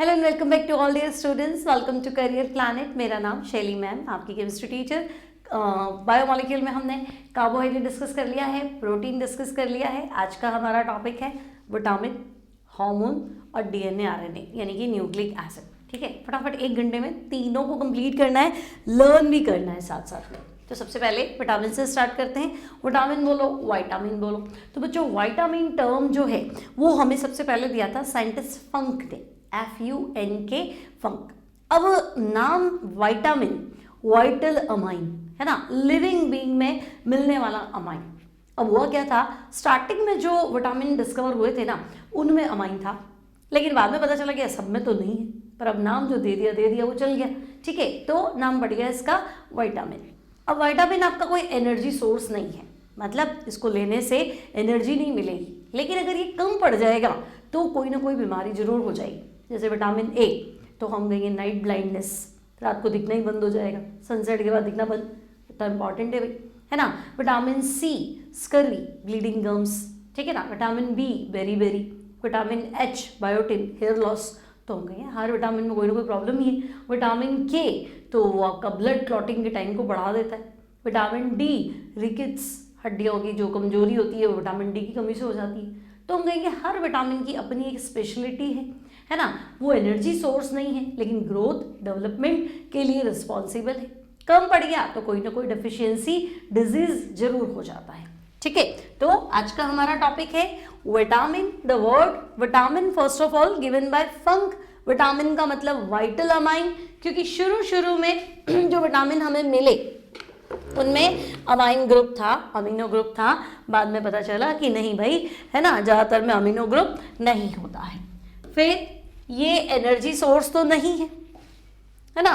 Hello and welcome back to all dear students. Welcome to career planet. मेरा नाम शैली ma'am, आपकी chemistry teacher. Biomolecule में हमने कार्बोहाइड्रेट डिस्कस कर लिया है, प्रोटीन डिस्कस कर लिया है। आज का हमारा टॉपिक है विटामिन, हार्मोन और डीएनए आरएनए यानी कि न्यूक्लिक एसिड। ठीक है, फटाफट 1 घंटे में तीनों को कंप्लीट करना है, लर्न भी करना है साथ साथ में। तो सबसे पहले विटामिन से स्टार्ट करते हैं। विटामिन बोलो, विटामिन बोलो। तो बच्चों विटामिन टर्म जो है वो हमें सबसे पहले दिया था साइंटिस्ट फंक ने, FUNK, फंक। अब नाम विटामिन, वाइटल अमाइन है ना, लिविंग बीइंग में मिलने वाला अमाइन। अब हुआ क्या था, स्टार्टिंग में जो विटामिन डिस्कवर हुए थे ना उनमें अमाइन था, लेकिन बाद में पता चला कि सब में तो नहीं है, पर अब नाम जो दे दिया वो चल गया। ठीक है, तो नाम बढ़ गया इसका विटामिन। अब विटामिन आपका कोई एनर्जी सोर्स नहीं है, मतलब इसको लेने से एनर्जी नहीं मिलेगी, लेकिन अगर ये कम पड़ जाएगा तो कोई ना कोई बीमारी जरूर हो जाएगी। जैसे विटामिन ए, तो हम कहेंगे नाइट ब्लाइंडनेस, रात को दिखना ही बंद हो जाएगा, सनसेट के बाद दिखना बंद, इतना इंपॉर्टेंट है भाई, है ना। Vitamin C, scurvy, bleeding gums, ठीक है ना। Vitamin B, beri, vitamin H, biotin, hair loss. तो हम कहेंगे हर विटामिन में कोई ना कोई प्रॉब्लम ही है। विटामिन के तो वो आपका ब्लड क्लॉटिंग के टाइम को बढ़ा देता है। विटामिन डी, रिकेट्स, हड्डियों की जो कमजोरी होती है वो विटामिन डी की कमी से हो जाती है। तो हम कहेंगे हर विटामिन की अपनी एक स्पेशलिटी है ना। वो एनर्जी सोर्स नहीं है, लेकिन ग्रोथ डेवलपमेंट के लिए रिस्पॉन्सिबल है। कम पड़ गया तो कोई ना कोई डेफिशिएंसी, डिजीज जरूर हो जाता है। ठीक है, तो आज का हमारा टॉपिक है vitamin. The word vitamin first of all given by funk. Vitamin का मतलब वाइटल अमाइन, क्योंकि शुरू में जो विटामिन हमें मिले उनमें अमाइन ग्रुप था, अमीनो ग्रुप था। बाद में पता चला कि नहीं भाई, है ना, ज़्यादातर में अमीनो ग्रुप नहीं होता है। फिर ये एनर्जी सोर्स तो नहीं है ना।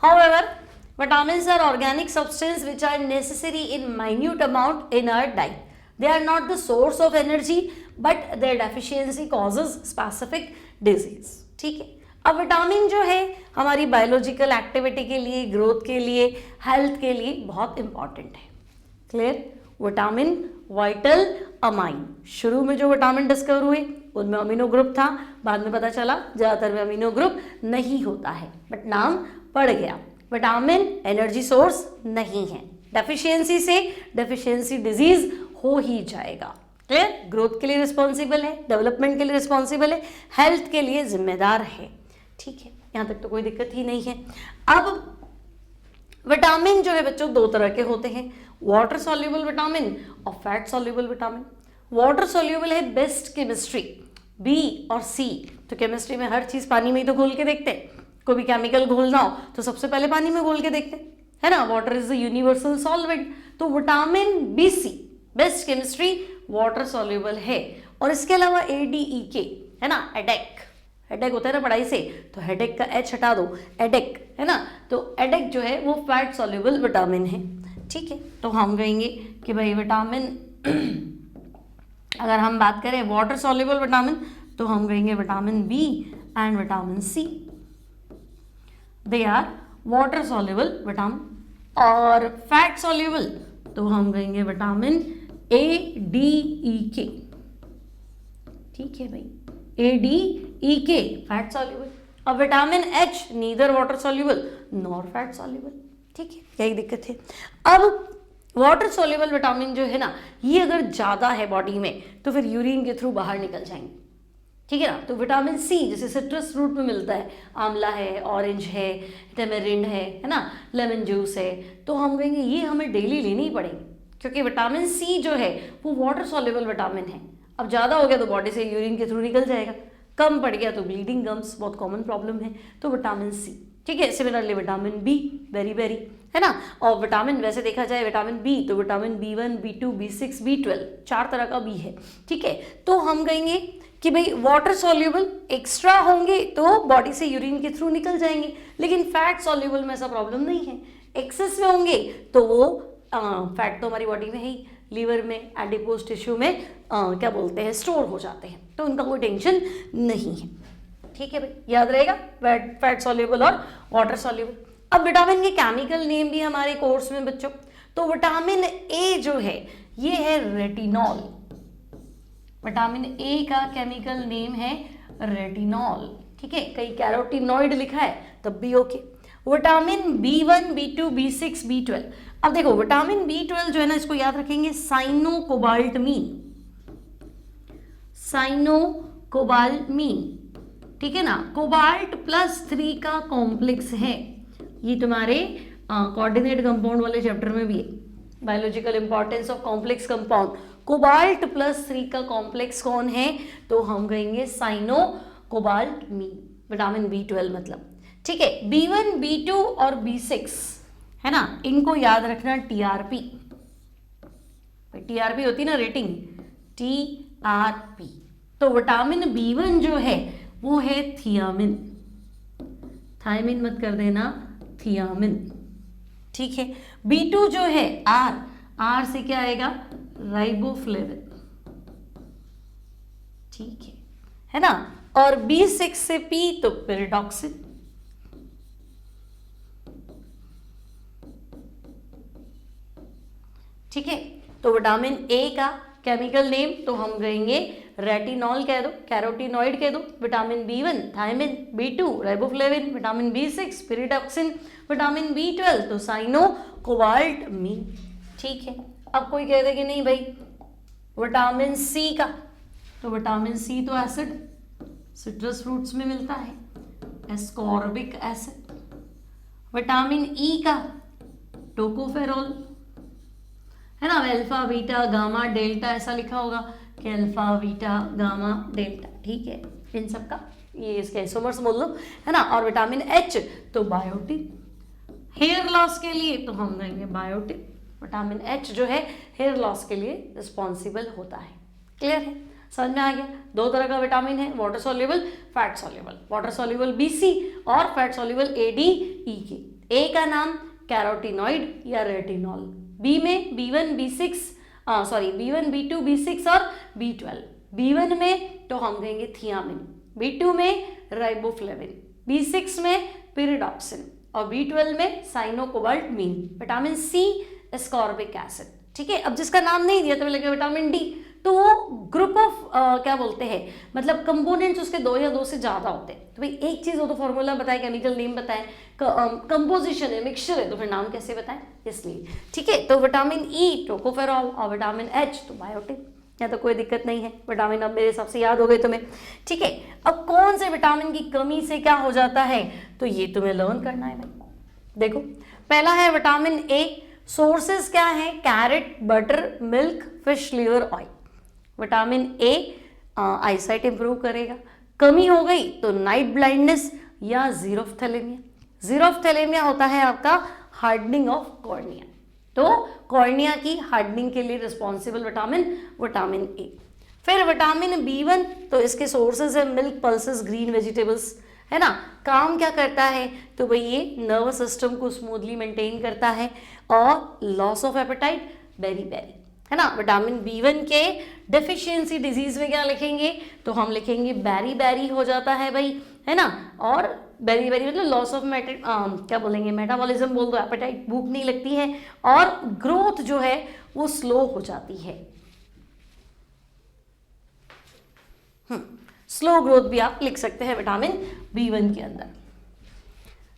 However vitamins are organic substances which are necessary in minute amount in our diet. They are not the source of energy, but their deficiency causes specific disease. ठीक है, अब विटामिन जो है हमारी बायोलॉजिकल एक्टिविटी के लिए, ग्रोथ के लिए, हेल्थ के लिए बहुत इंपॉर्टेंट है। क्लियर। Vitamin, vital amine. शुरू में जो विटामिन डिस्कवर हुए उनमें अमीनो ग्रुप था, बाद में पता चला ज़्यादातर में अमीनो ग्रुप नहीं होता है, बट नाम पड़ गया। विटामिन एनर्जी सोर्स नहीं है, डेफिशिएंसी से डेफिशिएंसी डिजीज हो ही जाएगा। क्लियर। ग्रोथ के लिए रिस्पॉन्सिबल है, डेवलपमेंट के लिए रिस्पॉन्सिबल है, हेल्थ के लिए जिम्मेदार है। ठीक है, यहाँ तक तो कोई दिक्कत ही नहीं है। अब विटामिन जो है बच्चों 2 तरह के होते हैं, वाटर सॉल्युबल विटामिन और fat soluble vitamin. Water soluble है बेस्ट केमिस्ट्री, बी और सी। तो केमिस्ट्री में हर चीज पानी में ही तो घोल के देखते हैं, कोई भी केमिकल घोलना हो तो सबसे पहले पानी में घोल के देखते हैं, है ना। Water is the universal solvent. तो vitamin B C best chemistry water soluble है। और इसके अलावा ADEK है ना, हेडेक होता है ना पढ़ाई से, तो हेडेक का H हटा दो, एडेक है ना। तो एडेक जो है वो फैट सॉल्युबल विटामिन है। ठीक है, तो हम कहेंगे कि भाई विटामिन अगर हम बात करें वाटर सॉल्युबल विटामिन तो हम कहेंगे vitamin B and vitamin C, they are water soluble vitamin. और फैट सॉल्युबल तो हम कहेंगे विटामिन ADEK। ठीक है भाई, ADEK फैट सॉल्युबल। अब vitamin H neither water soluble nor fat soluble. ठीक है, यही दिक्कत है। अब वाटर सॉल्युबल विटामिन जो है ना, ये अगर ज़्यादा है बॉडी में तो फिर यूरिन के थ्रू बाहर निकल जाएंगे। ठीक है ना। तो विटामिन सी जैसे सिट्रस फ्रूट में मिलता है, आंवला है, ऑरेंज है, टेमेरिंड है ना, लेमन जूस है, तो हम कहेंगे ये हमें डेली लेनी ही पड़ेगी, क्योंकि विटामिन सी जो है वो वाटर सॉल्युबल विटामिन है। अब ज़्यादा हो गया तो बॉडी से यूरिन के थ्रू निकल जाएगा, कम पड़ गया तो ब्लीडिंग गम्स, बहुत कॉमन प्रॉब्लम है, तो विटामिन सी। ठीक है, सिमिलरली विटामिन बी, बेरी है ना। और विटामिन वैसे देखा जाए विटामिन बी तो vitamin B1, B2, B6, B12 4 तरह का बी है। ठीक है, तो हम कहेंगे कि भाई वाटर सॉल्युबल एक्स्ट्रा होंगे तो बॉडी से यूरिन के थ्रू निकल जाएंगे, लेकिन फैट सॉल्युबल में ऐसा प्रॉब्लम नहीं है। एक्सेस में होंगे तो वो फैट तो हमारी बॉडी में ही, लीवर में, एडिपोज टिश्यू में क्या बोलते हैं, स्टोर हो जाते हैं, तो उनका कोई टेंशन नहीं है। ठीक है भाई, याद रहेगा फैट सॉल्युबल और वाटर सॉल्युबल। अब विटामिन के केमिकल नेम भी हमारे कोर्स में बच्चों, तो विटामिन ए जो है ये है रेटिनॉल। विटामिन ए का केमिकल नेम है रेटिनॉल। ठीक है, कहीं कैरोटीनॉइड लिखा है तब भी okay. Vitamin B1, B2, B6, B12। अब देखो विटामिन B12 जो है ना, इसको याद रखेंगे साइनोकोबाल्टमीन, साइनोकोबाल्टमीन, ठीक है ना। कोबाल्ट +3 का कॉम्प्लेक्स है, ये तुम्हारे कोऑर्डिनेट कंपाउंड वाले चैप्टर में भी है, biological importance of complex compound. Cobalt +3 का कॉम्प्लेक्स कौन है, तो हम कहेंगे साइनोकोबाल्टमीन, विटामिन B12 मतलब, ठीक है। B1, B2 और B6 है ना, इनको याद रखना TRP, TRP होती ना रेटिंग, TRP। तो विटामिन B1 जो है वो है थियामिन, थायमिन मत कर देना, थियामिन, ठीक है। B2 जो है R से क्या आएगा, राइबोफ्लेविन, ठीक है ना। और B6 से P तो पेरिडॉक्सिन, ठीक है। तो विटामिन A का केमिकल नेम तो हम कहेंगे रेटिनॉल कह दो, कैरोटीनॉइड कह दो। Vitamin B1 thiamine, B2 riboflavin, vitamin B6 pyridoxine, vitamin B12 तो साइनोकोबाल्टमीन, ठीक है। अब कोई कह दे कि नहीं भाई विटामिन C का, तो विटामिन C तो एसिड, सिट्रस फ्रूट्स में मिलता है, एस्कॉर्बिक एसिड। विटामिन E का टोकोफेरोल, है ना, अल्फा बीटा गामा डेल्टा ऐसा लिखा होगा कि अल्फा बीटा गामा डेल्टा, ठीक है। इन सब का ये इसके आइसोमर्स बोल लो, है ना। और विटामिन H तो बायोटिन, हेयर लॉस के लिए तो हम कहेंगे बायोटिन। विटामिन H जो है हेयर लॉस के लिए रिस्पॉन्सिबल होता है। क्लियर है, समझ में आ गया। दो तरह का विटामिन है, water soluble, fat soluble. Water soluble BC और फैट सॉल्युबल ADEK। A का नाम कैरोटीनॉइड या रेटिनॉल, B में B1, B6 B1, B2, B6 और B12। B1 में तो हम कहेंगे थियामिन, B2 में राइबोफ्लेविन, B6 में पेरिडॉक्सिन और B12 में साइनोकोबाल्टमीन। विटामिन C एस्कॉर्बिक एसिड, ठीक है। अब जिसका नाम नहीं दिया तो लगेगा विटामिन D, तो वो ग्रुप ऑफ क्या बोलते हैं, मतलब कंपोनेंट्स उसके 2 या 2 से ज्यादा होते हैं। तो भाई एक चीज हो तो फॉर्मूला बताए, केमिकल नेम बताए, कंपोजिशन है, मिक्सचर है, तो फिर नाम कैसे बताएं, इसलिए, ठीक है। तो विटामिन E टोकोफेरॉल और विटामिन H तो बायोटिन, या तो कोई दिक्कत नहीं है। विटामिन अब मेरे हिसाब से याद हो गए तुम्हें, ठीक है। अब कौन से विटामिन की कमी से क्या हो जाता है, तो ये तुम्हें लर्न करना है भाई। देखो पहला है विटामिन A, सोर्सेस क्या है, carrot, butter, milk, fish liver oil. Vitamin A eyesight improve करेगा। कमी हो गई तो नाइट ब्लाइंडनेस या जीरोफ्थैलेमिया। जीरोफ्थैलेमिया होता है आपका हार्डनिंग ऑफ कॉर्निया, तो कॉर्निया की हार्डनिंग के लिए रिस्पॉन्सिबल विटामिन A। फिर विटामिन B1 तो इसके सोर्सेज है मिल्क, पल्सेस, ग्रीन वेजिटेबल्स, है ना। काम क्या करता है, तो भाई ये नर्वस सिस्टम को स्मूथली मेंटेन करता है। और loss of appetite, beri beri, है ना। विटामिन B1 के डेफिशिएंसी डिजीज में क्या लिखेंगे, तो हम लिखेंगे बैरी बैरी हो जाता है भाई, है ना। और बेरी बेरी मतलब लॉस ऑफ क्या बोलेंगे, मेटाबॉलिज्म बोल दो, एपेटाइट, भूख नहीं लगती है, और ग्रोथ जो है वो स्लो हो जाती है। स्लो ग्रोथ भी आप लिख सकते हैं विटामिन B1 के अंदर।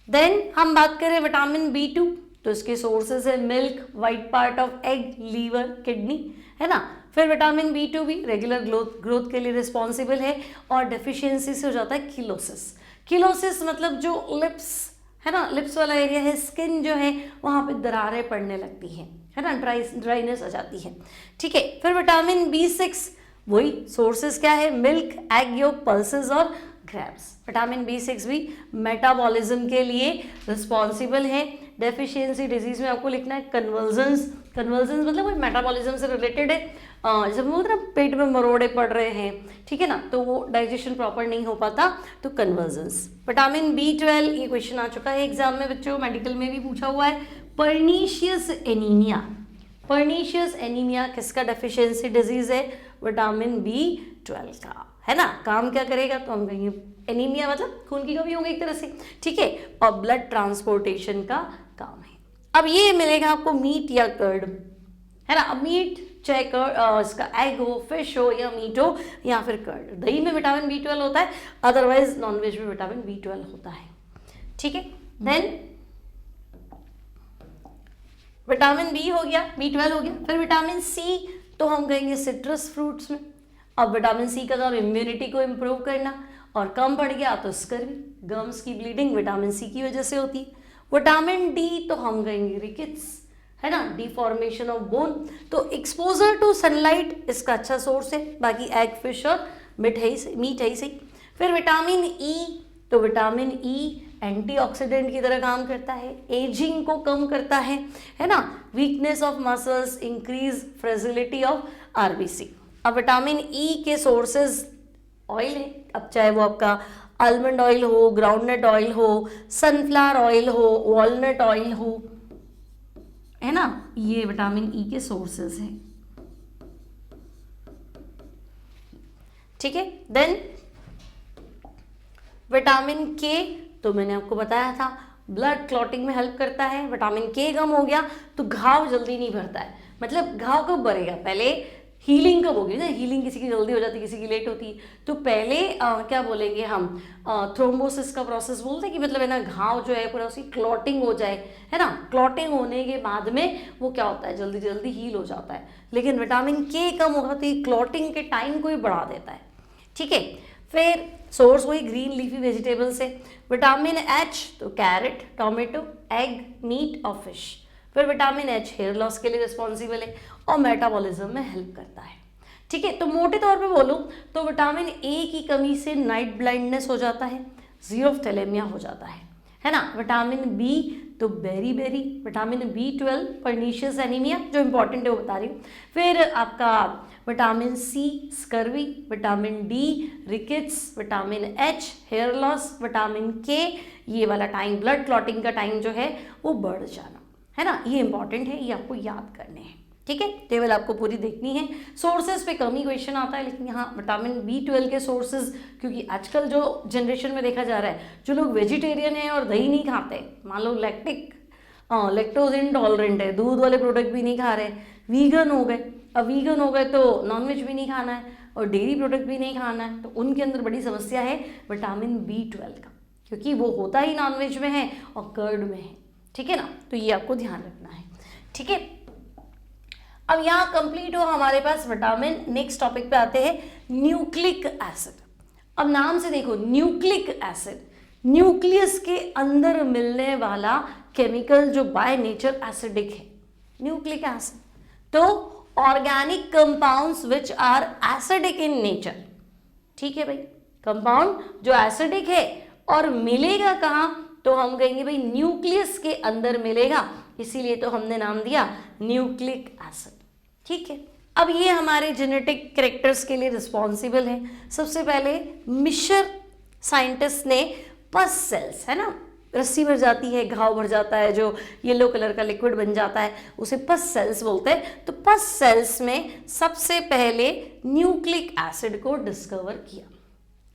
देन हम बात करें विटामिन B2, तो इसके सोर्सेज है milk, white part of egg, liver, kidney, है ना। फिर विटामिन B2 भी रेगुलर ग्रोथ के लिए रिस्पॉन्सिबल है, और डेफिशिएंसी से हो जाता है किलोसिस। किलोसिस मतलब जो लिप्स, है ना, लिप्स वाला एरिया है, स्किन जो है वहाँ पे दरारें पड़ने लगती है ना, ड्राइनेस आ जाती है, ठीक है। फिर विटामिन B6, वही सोर्सेज क्या है, मिल्क, एग योक, पल्सेस और ग्रैब्स। विटामिन B6 भी मेटाबॉलिज्म के लिए रिस्पॉन्सिबल है। डेफिशिएंसी डिजीज में आपको लिखना है कन्वर्जन्स मतलब कोई मेटाबॉलिज्म से रिलेटेड है, जैसे बोलते हैं ना पेट में मरोड़े पड़ रहे हैं, ठीक है ना, तो वो डाइजेशन प्रॉपर नहीं हो पाता, तो कन्वर्जन्स। विटामिन B12, ये क्वेश्चन आ चुका है एग्जाम में बच्चों, मेडिकल में भी पूछा हुआ है। पर्नीशियस एनीमिया किसका डेफिशिएंसी डिजीज है, विटामिन B12 का, है ना। काम क्या करेगा, तो हम कहेंगे एनीमिया मतलब खून की कमी होगी एक तरह से, ठीक है, और ब्लड ट्रांसपोर्टेशन का काम है। अब ये मिलेगा आपको मीट या कर्ड, है ना। अब मीट चाहे इसका एग हो, फिश हो या मीट हो या फिर कर्ड। दही में विटामिन B12 होता है, अदरवाइज नॉनवेज में विटामिन B12 होता है। ठीक है, देन विटामिन बी हो गया, B12 हो गया। फिर विटामिन सी तो हम कहेंगे सिट्रस फ्रूट्स में। अब विटामिन सी का काम इम्यूनिटी को इम्प्रूव करना, और कम पड़ गया तो स्कर्वी, गम्स की ब्लीडिंग विटामिन सी की वजह से होती है। विटामिन डी तो हम कहेंगे रिकेट्स, है ना, डिफॉर्मेशन ऑफ बोन। तो एक्सपोजर टू सनलाइट इसका अच्छा सोर्स है। बाकी एग, फिश और मीट है ही सही। फिर विटामिन ई, तो विटामिन ई एंटीऑक्सीडेंट की तरह काम करता है, एजिंग को कम करता है ना, weakness of muscles, increase fragility of RBC. अब विटामिन ई के सोर्सेज ऑयल है, अब चाहे वो आपका आलमंड ऑयल हो, ग्राउंडनट ऑयल हो, सनफ्लावर ऑयल हो, वॉलनट ऑयल हो, है ना, ये विटामिन ई के सोर्सेज हैं। ठीक है, देन विटामिन के तो मैंने आपको बताया था ब्लड क्लॉटिंग में हेल्प करता है। विटामिन के कम हो गया तो घाव जल्दी नहीं भरता है। मतलब घाव कब भरेगा, पहले हीलिंग कब होगी ना, हीलिंग किसी की जल्दी हो जाती है, किसी की लेट होती है। तो पहले क्या बोलेंगे हम, थ्रोम्बोसिस का प्रोसेस बोलते हैं कि मतलब है ना, घाव जो है पूरा उसकी क्लॉटिंग हो जाए, है ना। क्लॉटिंग होने के बाद में वो क्या होता है, जल्दी जल्दी हील हो जाता है। लेकिन विटामिन के कम होगा तो ये क्लॉटिंग के टाइम को ही बढ़ा देता है। ठीक है, फिर सोर्स वही ग्रीन लीफी वेजिटेबल से। विटामिन एच तो कैरेट, टोमेटो, एग, मीट और फिश। फिर विटामिन एच हेयर लॉस के लिए रिस्पॉन्सिबल है और मेटाबॉलिज्म में हेल्प करता है। ठीक है, तो मोटे तौर पे बोलूँ तो विटामिन ए की कमी से नाइट ब्लाइंडनेस हो जाता है, ज़ीरोफ्थैलेमिया हो जाता है ना। विटामिन बी तो beri, vitamin B12 pernicious anaemia जो इंपॉर्टेंट है वो बता रही हूँ। फिर आपका vitamin C scurvy, vitamin D rickets, vitamin H hair loss, vitamin K ये वाला टाइम ब्लड क्लॉटिंग का टाइम जो है वो बढ़ जाना, है ना। ये इंपॉर्टेंट है, ये आपको याद करने हैं। ठीक है, टेबल आपको पूरी देखनी है। सोर्सेज पे कम ही क्वेश्चन आता है, लेकिन यहाँ विटामिन B12 के सोर्सेज, क्योंकि आजकल जो जनरेशन में देखा जा रहा है, जो लोग वेजिटेरियन है और दही नहीं खाते, मान लो लैक्टोज इंटॉलरेंट है, दूध वाले प्रोडक्ट भी नहीं खा रहे, वीगन हो गए। अब वीगन हो गए तो नॉनवेज भी नहीं खाना है और डेयरी प्रोडक्ट भी नहीं खाना है, तो उनके अंदर बड़ी समस्या है विटामिन B12 का, क्योंकि वो होता ही नॉनवेज में है और कर्ड में है। ठीक है ना, तो ये आपको ध्यान रखना है। ठीक है, अब यहाँ कंप्लीट हो हमारे पास विटामिन। नेक्स्ट टॉपिक पे आते हैं, न्यूक्लिक एसिड। अब नाम से देखो, न्यूक्लिक एसिड, न्यूक्लियस के अंदर मिलने वाला केमिकल जो बाय नेचर एसिडिक है, न्यूक्लिक एसिड। तो organic compounds which are acidic in nature. ठीक है भाई, कंपाउंड जो एसिडिक है और मिलेगा कहाँ, तो हम कहेंगे भाई न्यूक्लियस के अंदर मिलेगा, इसीलिए तो हमने नाम दिया न्यूक्लिक एसिड। ठीक है, अब ये हमारे जेनेटिक कैरेक्टर्स के लिए रिस्पॉन्सिबल है। सबसे पहले मिशर साइंटिस्ट ने पस सेल्स, है ना, रस्सी भर जाती है, घाव भर जाता है, जो येलो कलर का लिक्विड बन जाता है, उसे पस सेल्स बोलते हैं। तो पस सेल्स में सबसे पहले न्यूक्लिक एसिड को डिस्कवर किया।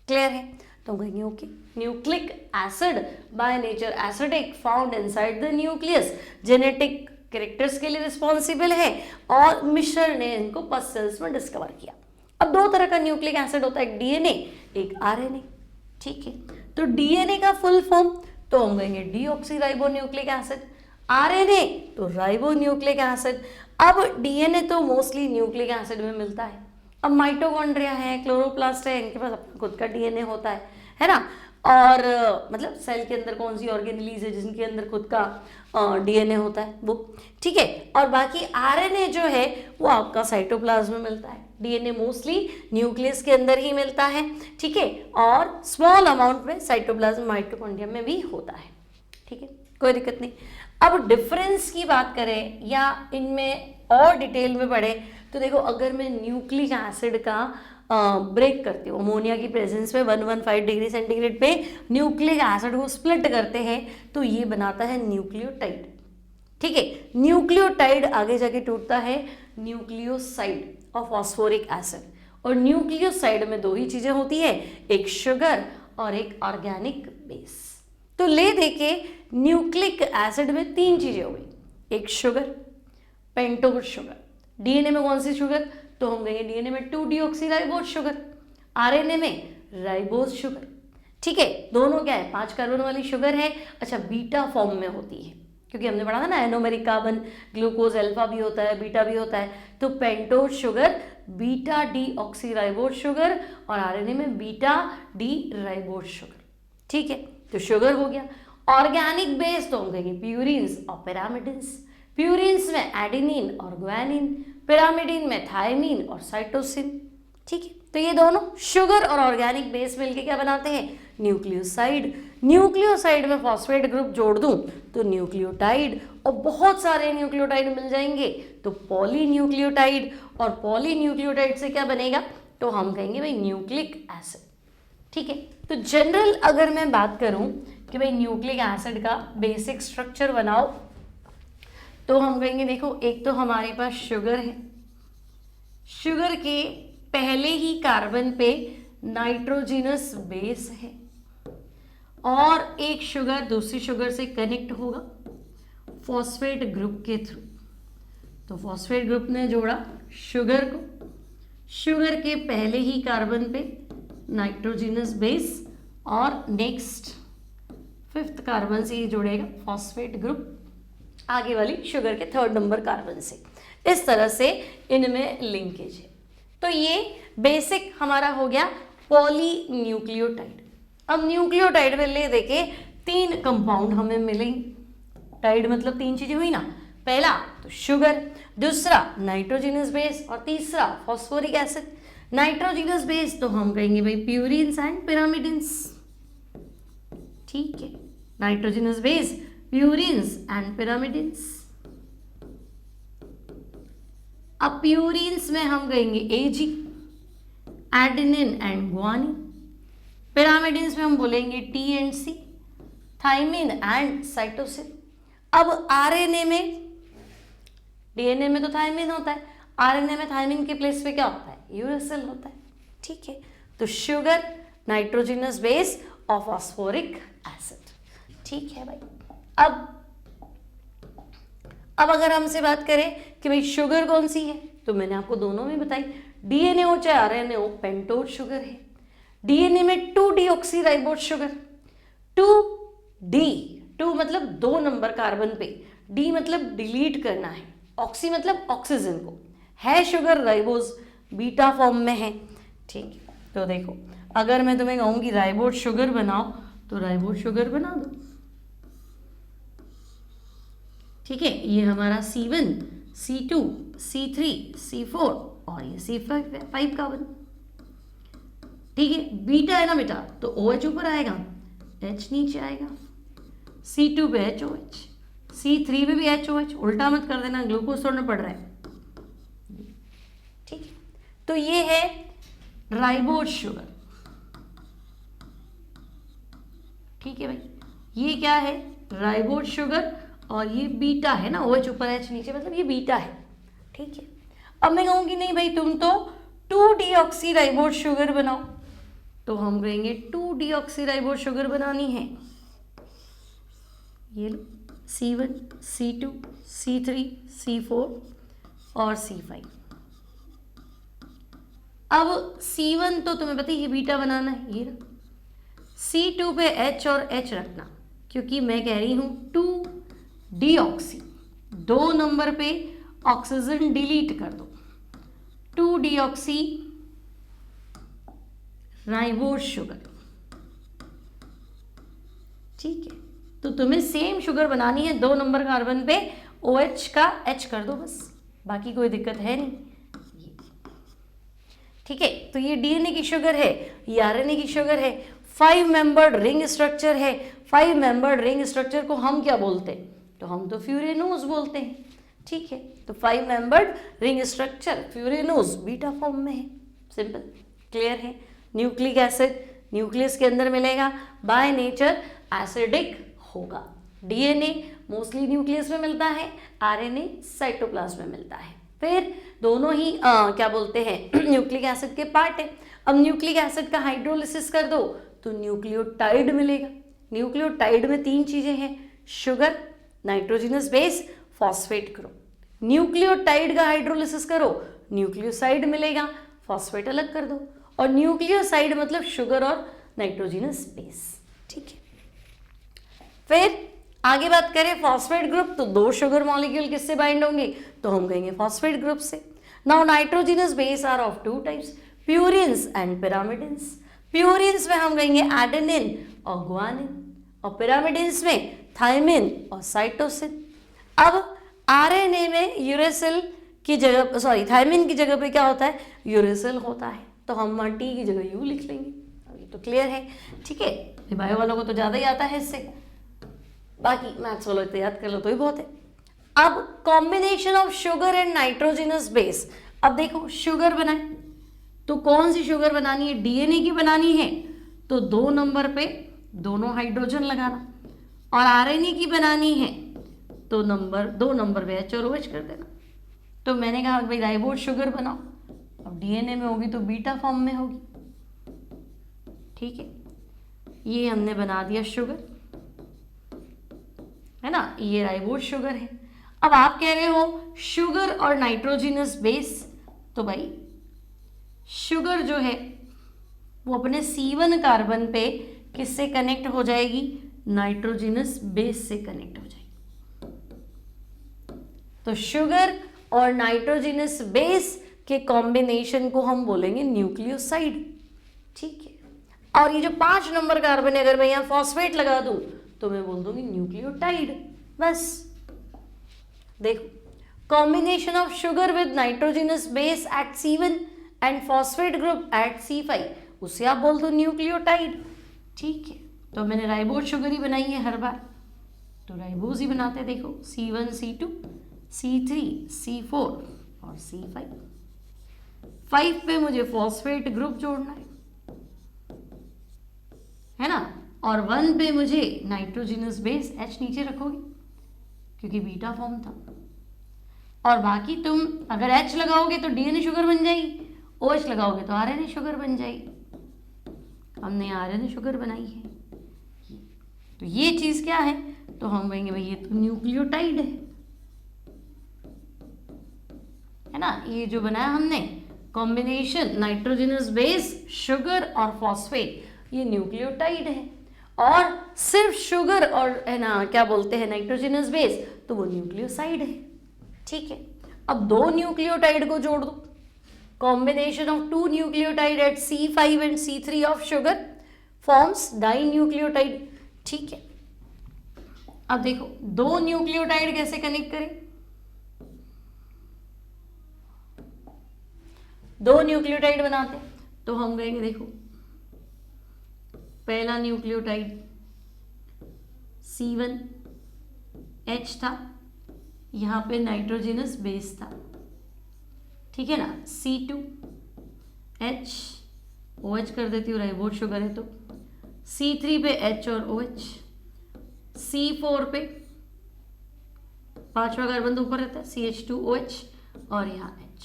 क्लियर है, तो कहेंगे okay, nucleic acid by nature acidic, found inside the nucleus, genetic characters के लिए रिस्पॉन्सिबल है और मिशर ने इनको पस सेल्स में डिस्कवर किया। अब दो तरह का न्यूक्लिक एसिड होता है, एक डीएनए, एक आरएनए। ठीक है, तो डीएनए का फुल फॉर्म तो हम कहेंगे डीऑक्सीराइबोन्यूक्लिक एसिड, आरएनए तो राइबोन्यूक्लिक एसिड। अब डीएनए तो मोस्टली न्यूक्लिक एसिड में मिलता है। अब माइटोकॉन्ड्रिया है, क्लोरोप्लास्ट है, इनके पास अपना खुद का डीएनए होता है ना। और मतलब सेल के अंदर कौन सी ऑर्गेनेलीज है जिनके अंदर खुद का डीएनए होता है वो। ठीक है, और बाकी आरएनए जो है वो आपका साइटोप्लाज्म में मिलता है। डीएनए मोस्टली न्यूक्लियस के अंदर ही मिलता है। ठीक है, और स्मॉल अमाउंट में साइटोप्लाज्म माइटोकॉन्ड्रिया में भी होता है। ठीक है, कोई दिक्कत नहीं। अब डिफरेंस की बात करें या इनमें और डिटेल में पढ़े तो देखो, अगर मैं न्यूक्लिक एसिड का ब्रेक करती हूँ, अमोनिया की प्रेजेंस में 115 डिग्री सेंटीग्रेड पे न्यूक्लिक एसिड को स्प्लिट करते हैं तो ये बनाता है न्यूक्लियोटाइड। ठीक है, न्यूक्लियोटाइड आगे जाके टूटता है न्यूक्लियोसाइड और फॉस्फोरिक एसिड। और न्यूक्लियोसाइड में दो ही चीजें होती है, एक शुगर और एक ऑर्गेनिक बेस। तो ले देखे न्यूक्लिक एसिड में तीन चीजें हो गई, एक शुगर, पेंटोस शुगर, डीएनए में कौन सी शुगर, तो हम कहेंगे डीएनए में 2-डीऑक्सीराइबोज शुगर, आरएनए में राइबोज शुगर। ठीक है, दोनों क्या है, 5 कार्बन वाली शुगर है। अच्छा, बीटा फॉर्म में होती है, क्योंकि हमने पढ़ा था ना एनोमेरिक कार्बन, ग्लूकोज अल्फा भी होता है, बीटा भी होता है। तो pentose sugar beta deoxyribose sugar और आरएनए में बीटा डी राइबोज शुगर। ठीक है, तो शुगर हो गया। ऑर्गेनिक बेस तो हम कहेंगे प्यूरिन्स और पिरामिडिन्स। प्यूरिन्स में एडेनिन और ग्वानिन, पिरामिडिन में थायमिन और साइटोसिन। ठीक है, तो ये दोनों शुगर और ऑर्गेनिक बेस मिलके क्या बनाते हैं, न्यूक्लियोसाइड। न्यूक्लियोसाइड में फॉस्फेट ग्रुप जोड़ दूं तो न्यूक्लियोटाइड, और बहुत सारे न्यूक्लियोटाइड मिल जाएंगे तो पॉलीन्यूक्लियोटाइड, और पॉलीन्यूक्लियोटाइड से क्या बनेगा, तो हम कहेंगे भाई न्यूक्लिक एसिड। ठीक है, तो जनरल अगर मैं बात करूं कि भाई न्यूक्लिक एसिड का बेसिक स्ट्रक्चर बनाओ, तो हम कहेंगे देखो, एक तो हमारे पास शुगर है, शुगर के पहले ही कार्बन पे नाइट्रोजिनस बेस है, और एक शुगर दूसरी शुगर से कनेक्ट होगा फॉस्फेट ग्रुप के थ्रू। तो फॉस्फेट ग्रुप ने जोड़ा शुगर को, शुगर के पहले ही कार्बन पे नाइट्रोजिनस बेस, और नेक्स्ट 5th कार्बन से ये जुड़ेगा फॉस्फेट ग्रुप आगे वाली शुगर के 3rd नंबर कार्बन से। इस तरह से इनमें लिंकेज है। तो ये बेसिक हमारा हो गया पॉलीन्यूक्लियोटाइड। अब न्यूक्लियोटाइड में ले देखे 3 कंपाउंड हमें मिलेंगे। टाइड मतलब 3 चीजें हुई ना, पहला तो शुगर, दूसरा नाइट्रोजिनस बेस, और तीसरा फॉस्फोरिक एसिड। नाइट्रोजिनस बेस तो हम कहेंगे भाई प्यूरिन्स एंड पिरामिडिन्स। ठीक है, nitrogenous base purines and pyrimidines. अब प्यूरिन्स में हम कहेंगे A G, adenine and guanine. Pyrimidines में हम बोलेंगे T and C, thymine and cytosine. अब आरएनए में, डीएनए में तो थाइमिन होता है, आरएनए में थाइमिन के प्लेस पे क्या होता है, यूरेसिल होता है। ठीक है, तो शुगर, नाइट्रोजिनस बेस और फॉस्फोरिक एसिड। ठीक है भाई। अब अगर हमसे बात करें कि भाई शुगर कौन सी है, तो मैंने आपको दोनों में बताई, डीएनए हो चाहे आरएनए हो, पेंटोज शुगर है। डीएनए में 2-डीऑक्सीराइबोज शुगर, 2 मतलब 2 नंबर कार्बन पे, डी मतलब डिलीट करना है, ऑक्सी मतलब ऑक्सीजन को है, शुगर राइबोज बीटा फॉर्म में है। ठीक है, तो देखो अगर मैं तुम्हें कहूँगी राइबोज शुगर बनाओ, तो राइबोज शुगर बना दो। ठीक है, ये हमारा C1, C2, C3, C4 और ये C5 कार्बन। ठीक है, बीटा है ना बेटा, तो OH ऊपर आएगा, H नीचे आएगा, C2 पे HOH, C3 पे भी HOH, उल्टा मत कर देना, ग्लूकोज तोड़ना पड़ रहा है। ठीक है, तो ये है राइबोज शुगर। ठीक है भाई, ये क्या है, राइबोज शुगर, और ये बीटा है ना, OH ऊपर H नीचे, मतलब ये बीटा है। ठीक है, अब मैं कहूँगी नहीं भाई तुम तो 2-डीऑक्सीराइबोज शुगर बनाओ, तो हम कहेंगे 2-डीऑक्सीराइबोज शुगर बनानी है। ये लो, C1, C2, C3, C4 और C5। अब C1 तो तुम्हें पता ही है बीटा बनाना है, ये ना। C2 पे H और H रखना, क्योंकि मैं कह रही हूँ 2-डीऑक्सी, 2 नंबर पे ऑक्सीजन डिलीट कर दो, 2-डीऑक्सी राइबोज शुगर। ठीक है, तो तुम्हें सेम शुगर बनानी है, 2 नंबर कार्बन पे OH का H कर दो बस, बाकी कोई दिक्कत है नहीं। ठीक है, तो ये डीएनए की शुगर है, ये आरएनए की शुगर है, 5 मेंबर्ड रिंग स्ट्रक्चर है। 5 मेंबर्ड रिंग स्ट्रक्चर को हम क्या बोलते हैं, तो हम तो फ्यूरेनोज बोलते हैं। ठीक है, तो 5 membered ring structure furanose beta form में है। सिंपल, क्लियर है। न्यूक्लिक एसिड न्यूक्लियस के अंदर मिलेगा, बाय नेचर एसिडिक होगा। डीएनए मोस्टली न्यूक्लियस में मिलता है, आरएनए साइटोप्लाज्म में मिलता है। फिर दोनों ही क्या बोलते हैं न्यूक्लिक एसिड के पार्ट है। अब न्यूक्लिक एसिड का हाइड्रोलिसिस कर दो तो न्यूक्लियोटाइड मिलेगा। न्यूक्लियोटाइड में 3 चीजें हैं, sugar, nitrogenous base, phosphate group. Nucleotide का हाइड्रोलिसिस करो, न्यूक्लियोसाइड मिलेगा, फॉस्फेट अलग कर दो। और न्यूक्लियोसाइड मतलब शुगर और नाइट्रोजिनस बेस। ठीक है, फिर आगे बात करें फॉस्फेट ग्रुप, तो 2 शुगर मॉलिक्यूल किससे बाइंड होंगे, तो हम कहेंगे फॉस्फेट ग्रुप से। Now nitrogenous base are of 2 types, purines and pyrimidines. Purines में हम कहेंगे एडेनिन और गुआनिन, और पिरामिडिन्स में थायमिन और साइटोसिन। अब आरएनए में यूरेसिल की जगह, सॉरी थायमिन की जगह पे क्या होता है, यूरेसिल होता है, तो हम टी की जगह यू लिख लेंगे। ये तो क्लियर है। ठीक है, बायो वालों को तो ज़्यादा ही आता है इससे, बाकी मैथ्स वालों को याद कर लो तो ही बहुत है। अब combination of sugar and nitrogenous base. अब देखो शुगर बनाए तो कौन सी शुगर बनानी है, डीएनए की बनानी है, तो 2 नंबर पे दोनों हाइड्रोजन लगाना, और आरएनए की बनानी है तो 2 नंबर पे एच और OH कर देना। तो मैंने कहा भाई राइबोज शुगर बनाओ, अब डीएनए में होगी तो बीटा फॉर्म में होगी। ठीक है, ये हमने बना दिया शुगर, है ना, ये राइबोज शुगर है। अब आप कह रहे हो शुगर और नाइट्रोजिनस बेस, तो भाई शुगर जो है वो अपने C1 कार्बन पे किससे कनेक्ट हो जाएगी, नाइट्रोजिनस बेस से कनेक्ट हो जाएगी। तो शुगर और नाइट्रोजिनस बेस के कॉम्बिनेशन को हम बोलेंगे न्यूक्लियोसाइड। ठीक है, और ये जो 5 नंबर कार्बन है, अगर मैं यहाँ फॉस्फेट लगा दूं तो मैं बोल दूंगी न्यूक्लियोटाइड। बस देखो, combination of sugar with nitrogenous base at C1 and phosphate group at C5, उसे आप बोल दो न्यूक्लियोटाइड। ठीक है, तो मैंने राइबोज शुगर ही बनाई है हर बार, तो राइबोज ही बनाते हैं। देखो C1 C2 C3 C4 और C5। 5 पे मुझे फॉस्फेट ग्रुप जोड़ना है ना, और 1 पे मुझे नाइट्रोजिनस बेस H नीचे रखोगे क्योंकि बीटा फॉर्म था, और बाकी तुम अगर H लगाओगे तो डीएनए शुगर बन जाएगी, OH लगाओगे तो आरएनए शुगर बन जाएगी। हमने आरएनए शुगर बनाई है, तो ये चीज क्या है, तो हम कहेंगे भाई ये तो न्यूक्लियोटाइड है ना। ये जो बनाया हमने कॉम्बिनेशन नाइट्रोजिनस बेस शुगर और फॉस्फेट, ये न्यूक्लियोटाइड है। और सिर्फ शुगर और है ना क्या बोलते हैं नाइट्रोजिनस बेस, तो वो न्यूक्लियोसाइड है। ठीक है, अब 2 न्यूक्लियोटाइड को जोड़ दो, combination of 2 nucleotide at C5 and C3 of sugar forms dinucleotide. ठीक है, अब देखो 2 न्यूक्लियोटाइड कैसे कनेक्ट करें, 2 न्यूक्लियोटाइड बनाते हैं, तो हम कहेंगे देखो पहला न्यूक्लियोटाइड C1 H था, यहाँ पे नाइट्रोजिनस बेस था, ठीक है ना, C2 H OH कर देती हूँ, राइबोज शुगर है तो, C3 पे H और OH, C4 पे 5वां कार्बन तो ऊपर रहता है CH2OH और यहाँ H,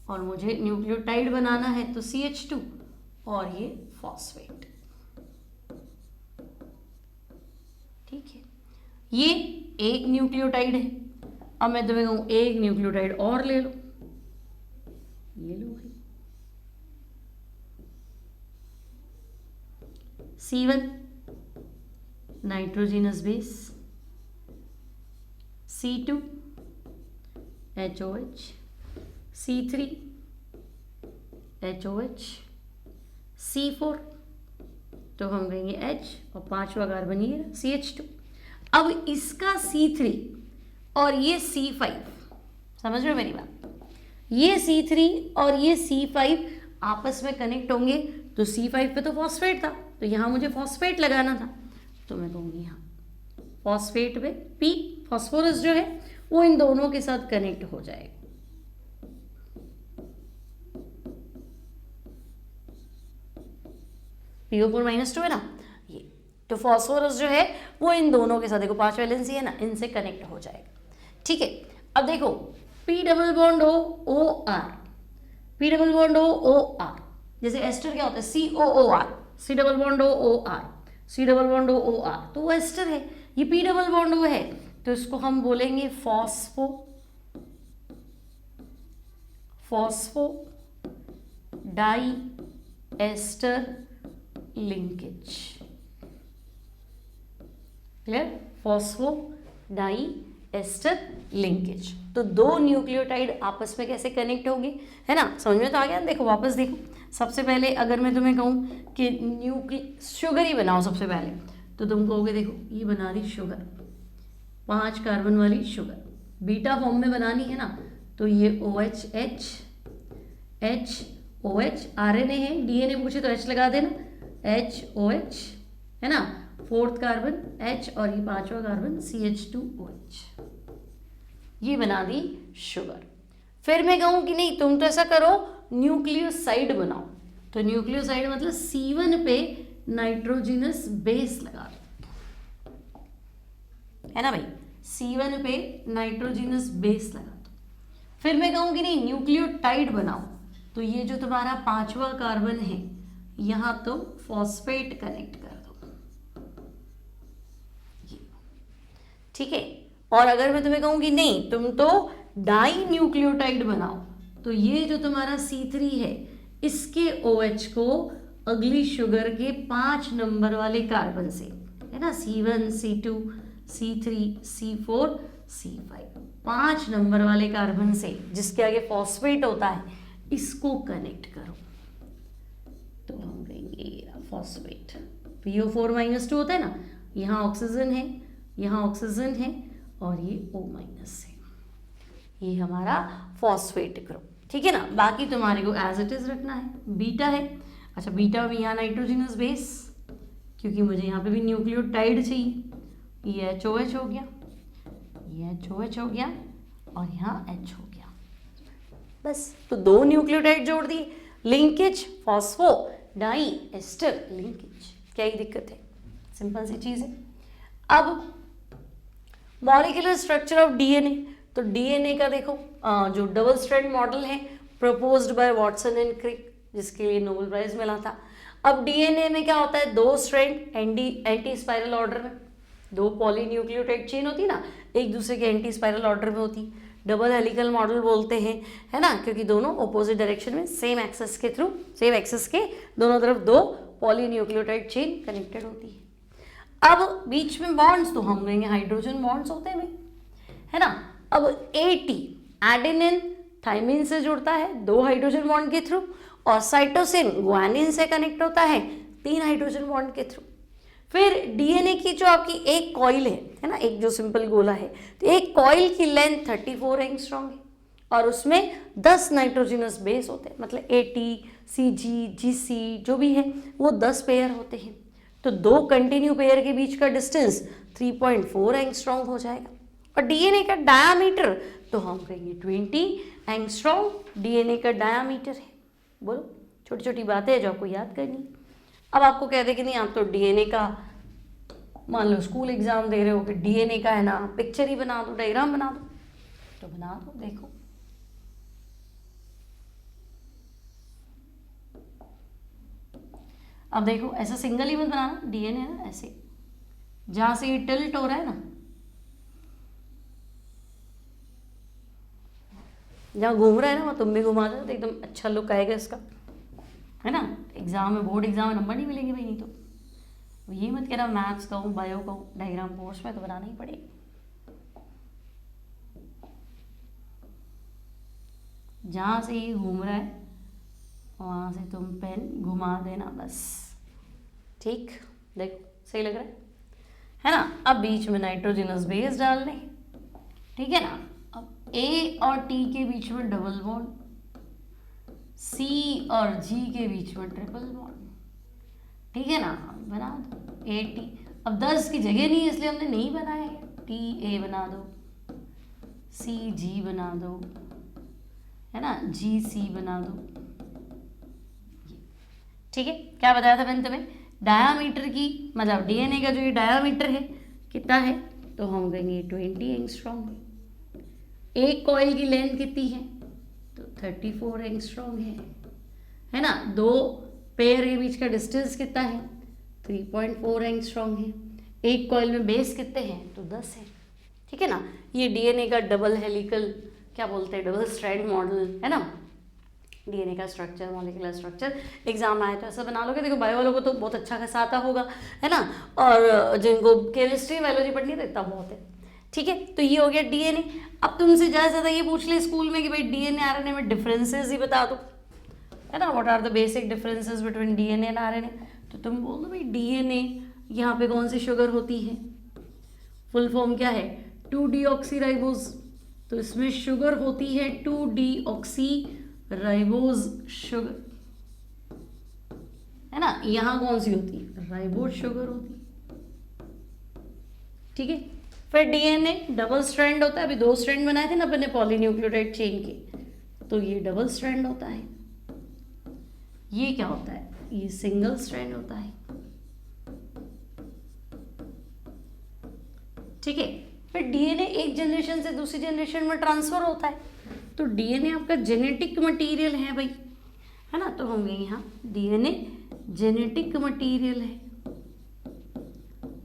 और मुझे न्यूक्लियोटाइड बनाना है तो CH2 और ये फॉस्फेट। ठीक है, ये एक न्यूक्लियोटाइड है। अब मैं तुम्हें कहूँ एक न्यूक्लियोटाइड और ले लो, ये लो भाई C1 nitrogenous base, C2 HOH, C3 HOH, C4 तो हम कहेंगे H और 5वां कार्बन ये CH2। अब इसका C3 और ये C5, समझ रहे हो मेरी बात, ये C3 और ये C5 आपस में कनेक्ट होंगे, तो C5 पे तो फॉस्फेट था, तो यहाँ मुझे फॉस्फेट लगाना था, तो मैं कहूँगी यहाँ फॉस्फेट पे P फॉस्फोरस जो है वो इन दोनों के साथ कनेक्ट हो जाएगा। PO4 -2 है ना ये, तो फॉस्फोरस जो है वो इन दोनों के साथ, देखो 5 वैलेंसी है ना, इनसे कनेक्ट हो जाएगा। ठीक है, अब देखो P double bond OR, P double bond OR, जैसे एस्टर क्या होता है COOR, C double bond OR, C double bond OR, तो वो एस्टर है, ये P डबल बॉन्ड O है, तो इसको हम बोलेंगे phospho phosphodiester linkage. Clear? Phosphodiester linkage. तो दो न्यूक्लियोटाइड आपस में कैसे कनेक्ट होंगे, है ना, समझ में तो आ गया। देखो वापस देखो, सबसे पहले अगर मैं तुम्हें कहूँ कि शुगर ही बनाओ सबसे पहले, तो तुम कहोगे देखो ये बना रही शुगर, 5 कार्बन वाली शुगर, बीटा फॉर्म में बनानी है ना, तो ये OH H RNA है, DNA पूछे तो H लगा देना, HOH है ना, 4th कार्बन H और ये 5वां कार्बन CH2OH, ये बना दी शुगर। फिर मैं कहूँ कि नहीं तुम तो ऐसा करो न्यूक्लियोसाइड बनाओ, तो न्यूक्लियोसाइड मतलब C1 पे नाइट्रोजिनस बेस लगा दो, है ना भाई, C1 पे नाइट्रोजिनस बेस लगा दो। फिर मैं कहूँ कि नहीं न्यूक्लियोटाइड बनाओ, तो ये जो तुम्हारा 5वां कार्बन है यहाँ तो फॉस्फेट कनेक्ट कर दो, ठीक है। और अगर मैं तुम्हें कहूँ कि नहीं तुम तो डाई न्यूक्लियोटाइड बनाओ, तो ये जो तुम्हारा C3 है इसके OH को अगली शुगर के 5 नंबर वाले कार्बन से, है ना, C1 C2 C3 C4 C5, 5 number वाले कार्बन से जिसके आगे फॉस्फेट होता है इसको कनेक्ट करो, तो हम कहेंगे फॉस्फेट। PO4- होता है ना, यहाँ ऑक्सीजन है, यहाँ ऑक्सीजन है और ये O- है, ये हमारा फॉस्फेट ग्रुप, ठीक है ना। बाकी तुम्हारे को एज इट इज रखना है, बीटा है, अच्छा बीटा में यहाँ नाइट्रोजिनस बेस, क्योंकि मुझे यहाँ पे भी न्यूक्लियोटाइड चाहिए, ये HOH हो गया, ये HOH हो गया और यहाँ H हो गया, बस। तो दो न्यूक्लियोटाइड जोड़ दिए, linkage phosphodiester linkage, क्या ही दिक्कत है, सिंपल सी चीज है। अब मॉलिक्यूलर स्ट्रक्चर ऑफ DNA, तो DNA का देखो जो डबल स्ट्रैंड मॉडल है proposed by Watson and Crick, जिसके लिए नोबेल प्राइज मिला था। अब DNA में क्या होता है, 2 स्ट्रैंड एंटी स्पाइरल ऑर्डर में, 2 पॉलीन्यूक्लियोटाइड चेन होती है ना, एक दूसरे के एंटी स्पाइरल ऑर्डर में होती, डबल हेलिकल मॉडल बोलते हैं, है ना, क्योंकि दोनों ऑपोजिट डायरेक्शन में सेम एक्सेस के थ्रू, सेम एक्सेस के दोनों तरफ 2 पॉलीन्यूक्लियोटाइड चेन कनेक्टेड होती है। अब बीच में बॉन्ड्स तो हम कहेंगे हाइड्रोजन बॉन्ड्स होते हैं, है ना। अब AT एडेनिन थाइमिन से जुड़ता है 2 हाइड्रोजन बॉन्ड के थ्रू, और साइटोसिन ग्वानिन से कनेक्ट होता है 3 हाइड्रोजन बॉन्ड के थ्रू। फिर DNA की जो आपकी एक कॉइल है ना, एक जो सिंपल गोला है, तो एक कॉइल की लेंथ 34 एंगस्ट्रॉम है और उसमें 10 नाइट्रोजिनस बेस होते हैं, मतलब AT CG GC जो भी है वो 10 पेयर होते हैं, तो 2 कंटिन्यू पेयर के बीच का डिस्टेंस 3.4 एंगस्ट्रॉम हो जाएगा। और DNA का डायामीटर तो हम कहेंगे 20 एंगस्ट्रॉम DNA का डायामीटर है। बोलो, छोटी छोटी बातें हैं जो आपको याद करनी। अब आपको कह दे कि नहीं आप तो DNA का मान लो स्कूल एग्जाम दे रहे हो कि DNA का है ना पिक्चर ही बना दो, डायग्राम बना दो, तो बना दो। देखो अब देखो ऐसा सिंगल ही मत बनाना, DNA है ना ऐसे, जहां से ये टिल्ट हो रहा है ना, जहाँ घूम रहा है ना वहाँ तुम भी घुमा दो, तो एकदम अच्छा लुक आएगा इसका, है ना। एग्जाम में, बोर्ड एग्जाम में नंबर नहीं मिलेंगे भाई, नहीं तो ये मत कहना मैथ्स का हूँ बायो का हूँ, डायग्राम कोर्स में तो बनाना ही पड़ेगा। जहाँ से ये घूम रहा है वहाँ से तुम पेन घुमा देना बस, ठीक। देखो सही लग रहा है ना। अब बीच में नाइट्रोजनस बेस डालने, ठीक है ना। अब A और T के बीच में डबल बॉन्ड, C और G के बीच में ट्रिपल बॉन्ड, ठीक है ना, बना दो AT। अब 10 की जगह नहीं है इसलिए हमने नहीं बनाया है, TA बना दो, CG बना दो, है ना, GC बना दो, ठीक है। क्या बताया था मैंने तुम्हें, डायामीटर की, मतलब DNA का जो ये डायामीटर है कितना है, तो हम कहेंगे 20 एंगस्ट्रॉम। एक कॉइल की लेंथ कितनी है, तो 34 एंगस्ट्रॉम है ना। 2 पेयर के बीच का डिस्टेंस कितना है, 3.4 एंगस्ट्रॉम है। एक कॉइल में बेस कितने हैं, तो 10 है, ठीक है ना। ये DNA का डबल हेलिकल क्या बोलते हैं, डबल स्ट्रैंड मॉडल, है ना, डीएनए का स्ट्रक्चर, मॉलिक्यूलर स्ट्रक्चर एग्जाम आए तो ऐसा बना लोगे। देखो बायो वालों को तो बहुत अच्छा खासा आता होगा, है ना, और जिनको केमिस्ट्री बायोलॉजी पढ़नी है तो इतना बहुत है। ठीक है, तो ये हो गया डीएनए। अब तुमसे ज़्यादा ये पूछ ले स्कूल में कि भाई डीएनए आरएनए में डिफरेंसेस ही बता दो, है ना, what are the basic differences between DNA and RNA. तो तुम बोल दो भाई डीएनए, यहाँ पे कौन सी शुगर होती है, फुल फॉर्म क्या है, 2-डीऑक्सीराइबोज, तो इसमें शुगर होती है 2-डीऑक्सीराइबोज शुगर, है ना। यहाँ कौन सी होती है, राइबोज शुगर होती है। ठीक है, फिर डीएनए डबल स्ट्रैंड होता है। अभी 2 स्ट्रैंड बनाए थे ना अपने पॉलीन्यूक्लियोटाइड चेन के, तो ये डबल स्ट्रैंड होता है। ये क्या होता है, ये सिंगल स्ट्रैंड होता है। ठीक है, फिर डीएनए एक जनरेशन से दूसरी जनरेशन में ट्रांसफर होता है। तो डीएनए आपका जेनेटिक मटेरियल है भाई, है ना, तो होंगे यहाँ डीएनए जेनेटिक मटेरियल है।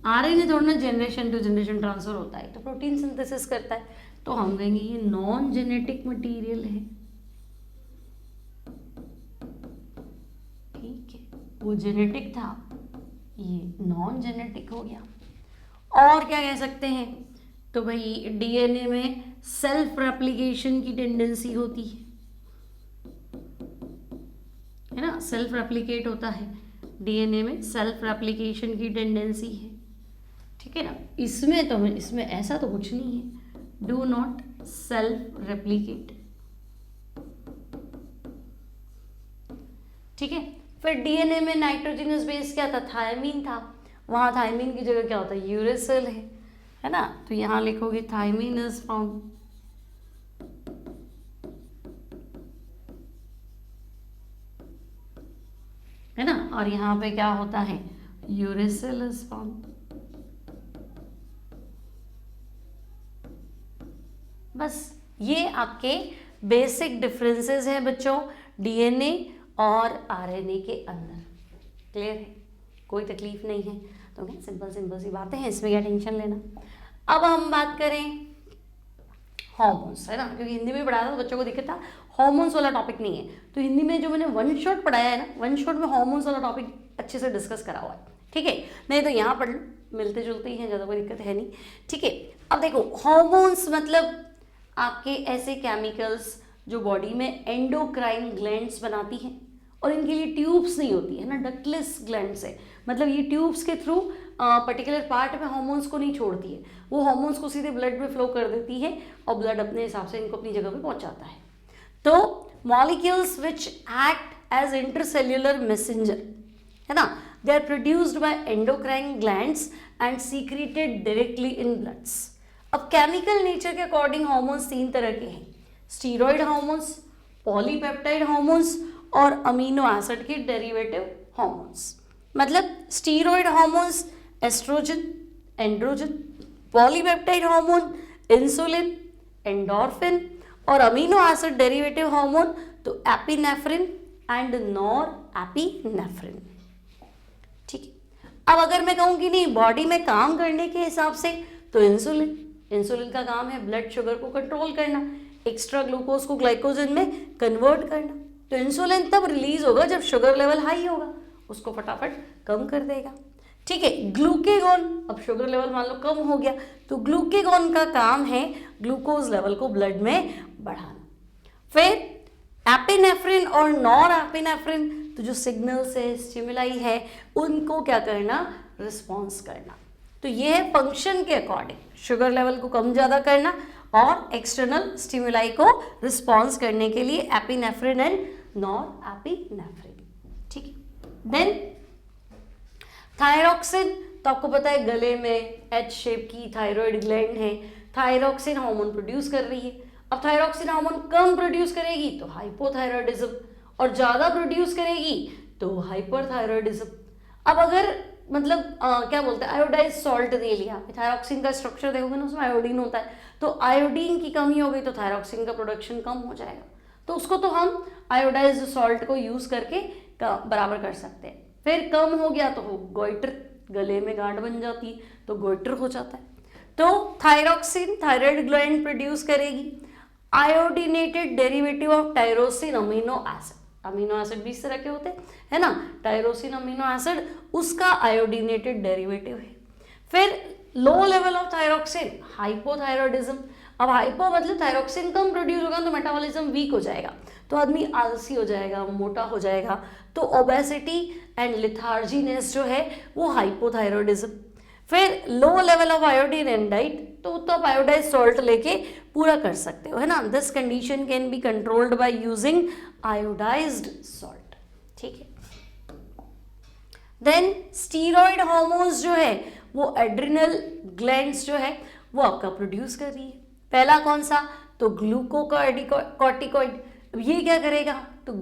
आरएनए थोड़ा ना जनरेशन टू जनरेशन ट्रांसफर होता है, तो प्रोटीन सिंथेसिस करता है, तो हम कहेंगे ये नॉन जेनेटिक मटेरियल है। ठीक है, वो जेनेटिक था, ये नॉन जेनेटिक हो गया। और क्या कह सकते हैं, तो भाई डीएनए में सेल्फ रेप्लिकेशन की टेंडेंसी होती है ना, सेल्फ रेप्लिकेट होता है डीएनए में, सेल्फ रेप्लिकेशन की टेंडेंसी है। ठीक है ना, इसमें तो इसमें ऐसा तो कुछ नहीं है, डू नॉट सेल्फ रेप्लिकेट। ठीक है, फिर डीएनए में नाइट्रोजनस बेस क्या था, थायमीन था, वहां थायमीन की जगह क्या होता है, यूरेसिल है ना, तो यहां लिखोगे थायमीन इज फाउंड। है ना, और यहाँ पे क्या होता है, यूरेसिल इज फाउंड। बस ये आपके बेसिक डिफरेंसेस हैं बच्चों डीएनए और आरएनए के अंदर। क्लियर है, कोई तकलीफ नहीं है, तो क्या सिंपल सिंपल सी बातें हैं, इसमें क्या टेंशन लेना। अब हम बात करें हॉर्मोन्स, है ना, क्योंकि हिंदी में पढ़ाया था तो बच्चों को दिक्कत था, हॉर्मोन्स वाला टॉपिक नहीं है, तो हिंदी में जो मैंने वन शॉट पढ़ाया है ना, वन शॉट में हॉर्मोन्स वाला टॉपिक अच्छे से डिस्कस करा हुआ है। ठीक है, नहीं तो यहाँ पढ़ मिलते जुलते ही हैं, ज़्यादा कोई दिक्कत है नहीं। ठीक है, अब देखो हॉर्मोन्स मतलब आपके ऐसे केमिकल्स जो बॉडी में एंडोक्राइन ग्लैंड्स बनाती हैं, और इनके लिए ट्यूब्स नहीं होती है ना, डक्टलेस ग्लैंड्स है, मतलब ये ट्यूब्स के थ्रू पर्टिकुलर पार्ट में हॉर्मोन्स को नहीं छोड़ती है, वो हॉर्मोन्स को सीधे ब्लड में फ्लो कर देती है, और ब्लड अपने हिसाब से इनको अपनी जगह पे पहुंचाता है। तो molecules which act as intercellular messenger, है ना, they are produced by endocrine glands and secreted directly in bloods. अब केमिकल नेचर के अकॉर्डिंग हॉर्मोन्स 3 तरह के हैं, स्टीरॉयड हॉर्मोन्स, पॉलीपेप्टाइड हॉर्मोन्स और अमीनो एसिड के डेरिवेटिव हॉर्मोन्स। मतलब steroid hormones oestrogen, androgen, polypeptide hormone insulin, endorphin, और amino acid derivative hormone तो एपिनेफ्रिन एंड नॉर एपिनेफ्रिन। ठीक है, अब अगर मैं कहूँ कि नहीं बॉडी में काम करने के हिसाब से, तो इंसुलिन, इंसुलिन का काम है ब्लड शुगर को कंट्रोल करना, एक्स्ट्रा ग्लूकोज को ग्लाइकोजन में कन्वर्ट करना। तो इंसुलिन तब रिलीज होगा जब शुगर लेवल हाई होगा, उसको फटाफट कम कर देगा। ठीक है, ग्लूकेगॉन, अब शुगर लेवल मान लो कम हो गया, तो ग्लूकेगॉन का काम है ग्लूकोज लेवल को ब्लड में बढ़ाना। फिर एपिनेफ्रिन और नॉर एपिनेफ्रिन, तो जो सिग्नल्स है, स्टिमुलाई है, उनको क्या करना, रिस्पॉन्स करना। तो ये है फंक्शन के अकॉर्डिंग, शुगर लेवल को कम ज़्यादा करना और एक्सटर्नल स्टिमुलाई को रिस्पॉन्स करने के लिए एपिनेफ्रिन एंड नॉर एपिनेफ्रिन। ठीक है, देन थायरॉक्सिन, तो आपको पता है गले में एच शेप की थायराइड ग्लैंड है, थायरॉक्सिन हार्मोन प्रोड्यूस कर रही है। अब थायरॉक्सिन हार्मोन कम प्रोड्यूस करेगी तो हाइपोथायरॉयडिज्म, और ज़्यादा प्रोड्यूस करेगी तो हाइपरथायरॉयडिज्म। अब अगर मतलब क्या बोलते हैं, आयोडाइज सॉल्ट दे लिया, थायरॉक्सिन का स्ट्रक्चर देखोगे ना, उसमें आयोडीन होता है, तो आयोडीन की कमी हो गई तो थायरॉक्सिन का प्रोडक्शन कम हो जाएगा, तो उसको तो हम आयोडाइज सॉल्ट को यूज़ करके बराबर कर सकते हैं। फिर कम हो गया तो गोइटर, गले में गांठ बन जाती है तो गोइटर हो जाता है। तो थायरॉक्सिन थायराइड ग्लैंड प्रोड्यूस करेगी, iodinated derivative of tyrosine amino acid, amino acid भी इस तरह के होते हैं, है ना, टायरोसिन अमीनो एसिड उसका आयोडीनेटेड डेरिवेटिव है। फिर low level of thyroxine, hypothyroidism. अब हाइपो मतलब थायरोक्सिन कम प्रोड्यूस होगा तो मेटाबॉलिज्म वीक हो जाएगा, तो आदमी आलसी हो जाएगा, मोटा हो जाएगा, तो ओबेसिटी एंड लिथार्जीनेस जो है वो हाइपोथायरॉयडिज्म। फिर low level of iodine in diet, तो आप आयोडाइज सॉल्ट लेके पूरा कर सकते हो, है ना। This condition can be controlled by using iodised salt, ठीक है। देन स्टीरॉयड हार्मोन्स जो है वो एड्रिनल ग्लैंड्स जो है वो आपका प्रोड्यूस कर रही है। पहला कौन सा, तो ग्लूकोकॉर्टिकॉइड। ये क्या करेगा, तो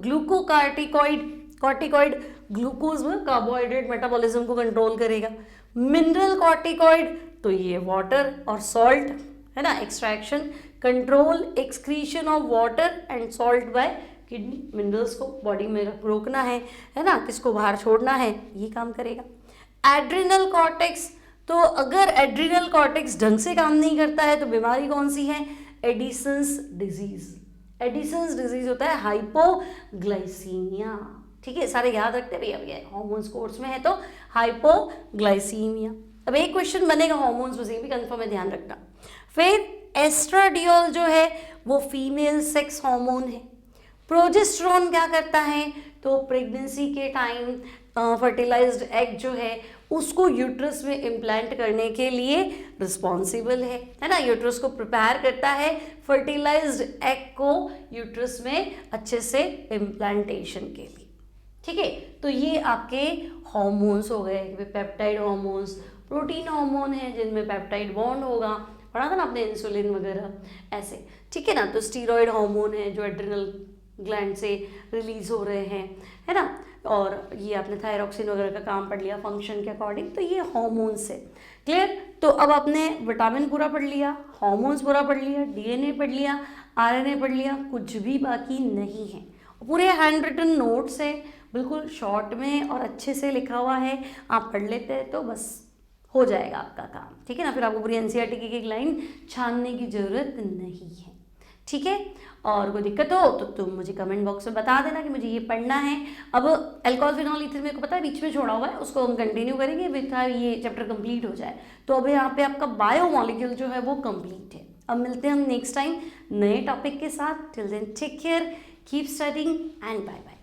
कॉर्टिकॉइड ग्लूकोज में कार्बोहाइड्रेट मेटाबॉलिज्म को कंट्रोल करेगा। मिनरल कॉर्टिकॉइड, तो ये वाटर और सॉल्ट, है ना, extraction, control excretion of water and salt bye kidney, minerals को बॉडी में रोकना है ना, किसको बाहर छोड़ना है, ये काम करेगा। एड्रिनल कॉर्टेक्स, तो अगर एड्रिनल कॉर्टेक्स ढंग से काम नहीं करता है तो बीमारी कौन सी है, एडिसन्स डिजीज। एडिसन्स डिजीज होता है हाइपोग्लाइसीमिया, ठीक है, सारे याद रखते भैया, भैया हार्मोन्स कोर्स में है तो हाइपोग्लाइसीमिया। अब एक क्वेश्चन बनेगा हार्मोन्स में, भी कंफर्म है, ध्यान रखना। फिर एस्ट्राडियोल जो है वो फीमेल सेक्स हार्मोन है। प्रोजेस्टेरोन क्या करता है, तो प्रेगनेंसी के टाइम फर्टिलाइज्ड एग जो है उसको यूट्रस में इम्प्लांट करने के लिए रिस्पॉन्सिबल है ना, यूट्रस को प्रिपेयर करता है फर्टिलाइज्ड एग को यूट्रस में अच्छे से इम्प्लांटेशन के लिए, ठीक है। तो ये आपके हार्मोन्स हो गए, पेप्टाइड हार्मोन्स, प्रोटीन हार्मोन है जिनमें पेप्टाइड बॉन्ड होगा, पढ़ा था ना आपने, इंसुलिन वगैरह ऐसे, ठीक है ना। तो स्टीरॉयड हार्मोन है जो एड्रिनल ग्लैंड से रिलीज हो रहे हैं, है ना, और ये आपने थायरोक्सिन वगैरह का काम पढ़ लिया फंक्शन के अकॉर्डिंग, तो ये हार्मोन्स है, क्लियर। तो अब आपने विटामिन पूरा पढ़ लिया, हार्मोन्स पूरा पढ़ लिया, डीएनए पढ़ लिया, आरएनए पढ़ लिया, कुछ भी बाकी नहीं है। पूरे हैंड रिटन नोट्स है, बिल्कुल शॉर्ट में और अच्छे से लिखा हुआ है, आप पढ़ लेते हैं तो बस हो जाएगा आपका काम, ठीक है ना। फिर आपको पूरी एनसीईआरटी की एक लाइन छानने की जरूरत नहीं है, ठीक है। और कोई दिक्कत हो तो तुम मुझे कमेंट बॉक्स में बता देना कि मुझे ये पढ़ना है। अब अल्कोहल फिनॉल ईथर मेरे को पता है बीच में छोड़ा हुआ है, उसको हम कंटिन्यू करेंगे विद ये चैप्टर कंप्लीट हो जाए। तो अब यहाँ पे आपका बायोमॉलिक्यूल जो है वो कंप्लीट है। अब मिलते हैं हम नेक्स्ट टाइम नए टॉपिक के साथ। Till then take care, keep studying and bye bye.